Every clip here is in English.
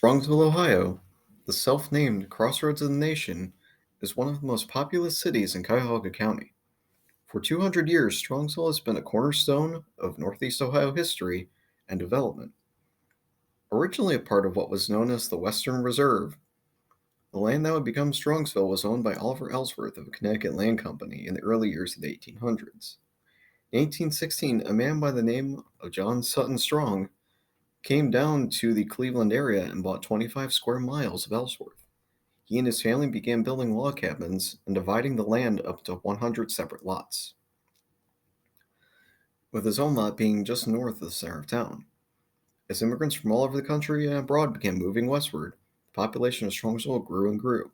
Strongsville, Ohio, the self-named crossroads of the nation, is one of the most populous cities in Cuyahoga County. For 200 years, Strongsville has been a cornerstone of Northeast Ohio history and development. Originally a part of what was known as the Western Reserve, the land that would become Strongsville was owned by Oliver Ellsworth of a Connecticut Land Company in the early years of the 1800s. In 1816, a man by the name of John Sutton Strong came down to the Cleveland area and bought 25 square miles of Ellsworth. He and his family began building log cabins and dividing the land up to 100 separate lots, with his own lot being just north of the center of town. As immigrants from all over the country and abroad began moving westward, the population of Strongsville grew and grew.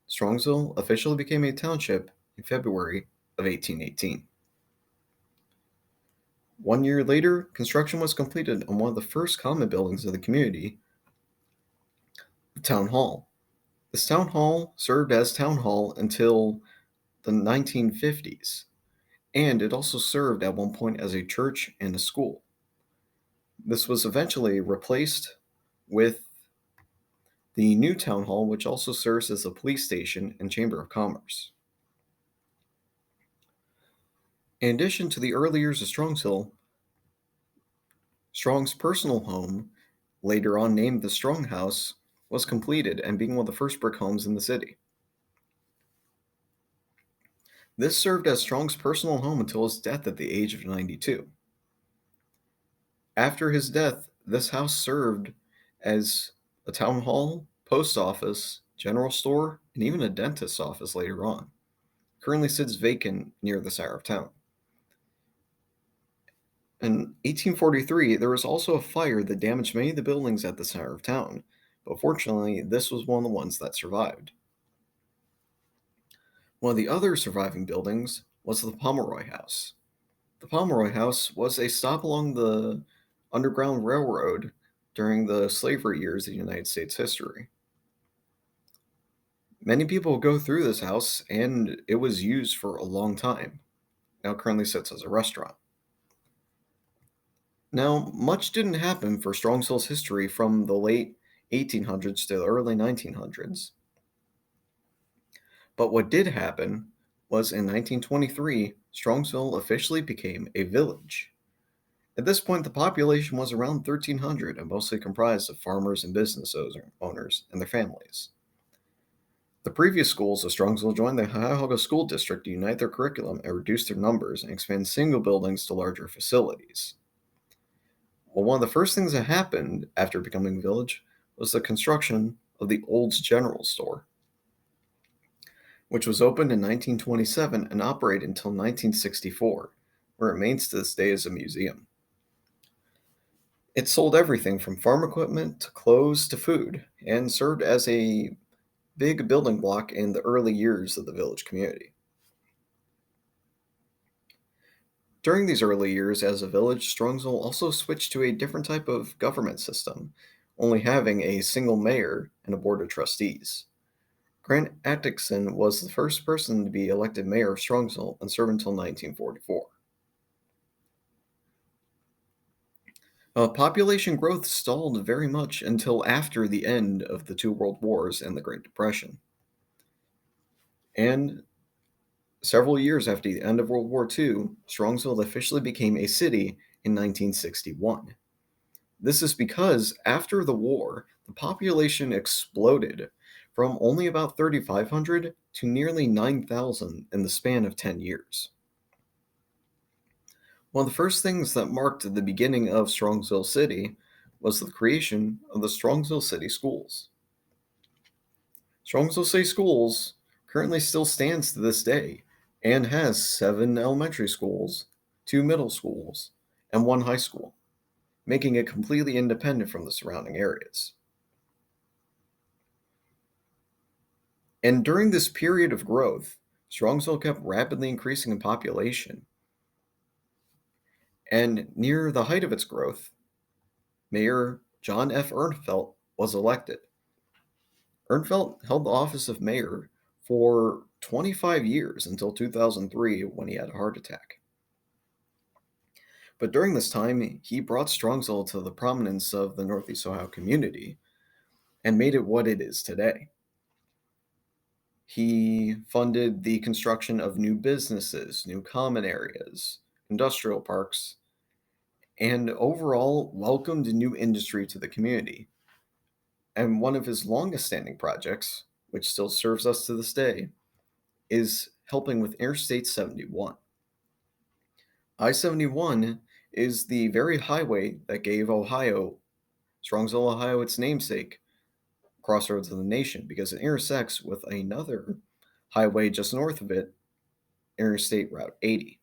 Strongsville officially became a township in February of 1818. 1 year later, construction was completed on one of the first common buildings of the community, the town hall. This town hall served as town hall until the 1950s, and it also served at one point as a church and a school. This was eventually replaced with the new town hall, which also serves as a police station and chamber of commerce. In addition to the early years of Strongsville, Strong's personal home, later on named the Strong House, was completed and being one of the first brick homes in the city. This served as Strong's personal home until his death at the age of 92. After his death, this house served as a town hall, post office, general store, and even a dentist's office later on. Currently sits vacant near the center of town. In 1843, there was also a fire that damaged many of the buildings at the center of town, but fortunately, this was one of the ones that survived. One of the other surviving buildings was the Pomeroy House. The Pomeroy House was a stop along the Underground Railroad during the slavery years of United States history. Many people go through this house, and it was used for a long time. Now it currently sits as a restaurant. Now, much didn't happen for Strongsville's history from the late 1800s to the early 1900s. But what did happen was in 1923, Strongsville officially became a village. At this point, the population was around 1,300 and mostly comprised of farmers and business owners and their families. The previous schools of Strongsville joined the Cuyahoga School District to unite their curriculum and reduce their numbers and expand single buildings to larger facilities. Well, one of the first things that happened after becoming a village was the construction of the Olds General Store, which was opened in 1927 and operated until 1964, where it remains to this day as a museum. It sold everything from farm equipment to clothes to food and served as a big building block in the early years of the village community. During these early years as a village, Strongsville also switched to a different type of government system, only having a single mayor and a board of trustees. Grant Atkinson was the first person to be elected mayor of Strongsville and served until 1944. Population growth stalled very much until after the end of the two world wars and the Great Depression. And several years after the end of World War II, Strongsville officially became a city in 1961. This is because after the war, the population exploded from only about 3,500 to nearly 9,000 in the span of 10 years. One of the first things that marked the beginning of Strongsville City was the creation of the Strongsville City Schools. Strongsville City Schools currently still stands to this day and has 7 elementary schools, 2 middle schools, and 1 high school, making it completely independent from the surrounding areas. And during this period of growth, Strongsville kept rapidly increasing in population. And near the height of its growth, Mayor John F. Ernfelt was elected. Ernfelt held the office of mayor for 25 years until 2003 when he had a heart attack. But during this time, he brought Strongsville to the prominence of the Northeast Ohio community and made it what it is today. He funded the construction of new businesses, new common areas, industrial parks, and overall welcomed new industry to the community. And one of his longest standing projects, which still serves us to this day, is helping with Interstate 71. I 71 is the very highway that gave Strongsville, Ohio, its namesake, crossroads of the nation, because it intersects with another highway just north of it, Interstate Route 80.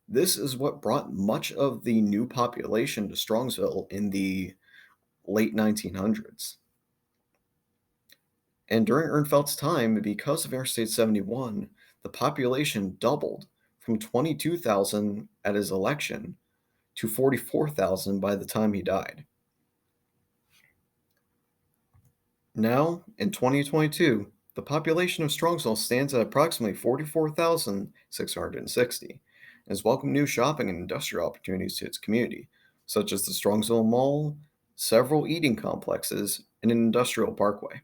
This is what brought much of the new population to Strongsville in the late 1900s. And during Ehrenfeld's time, because of Interstate 71, the population doubled from 22,000 at his election to 44,000 by the time he died. Now, in 2022, the population of Strongsville stands at approximately 44,660 and has welcomed new shopping and industrial opportunities to its community, such as the Strongsville Mall, several eating complexes, and an industrial parkway.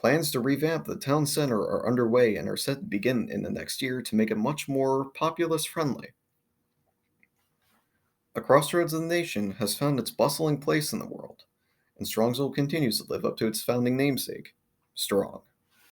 Plans to revamp the town center are underway and are set to begin in the next year to make it much more populace friendly. A crossroads of the nation has found its bustling place in the world, and Strongsville continues to live up to its founding namesake, strong.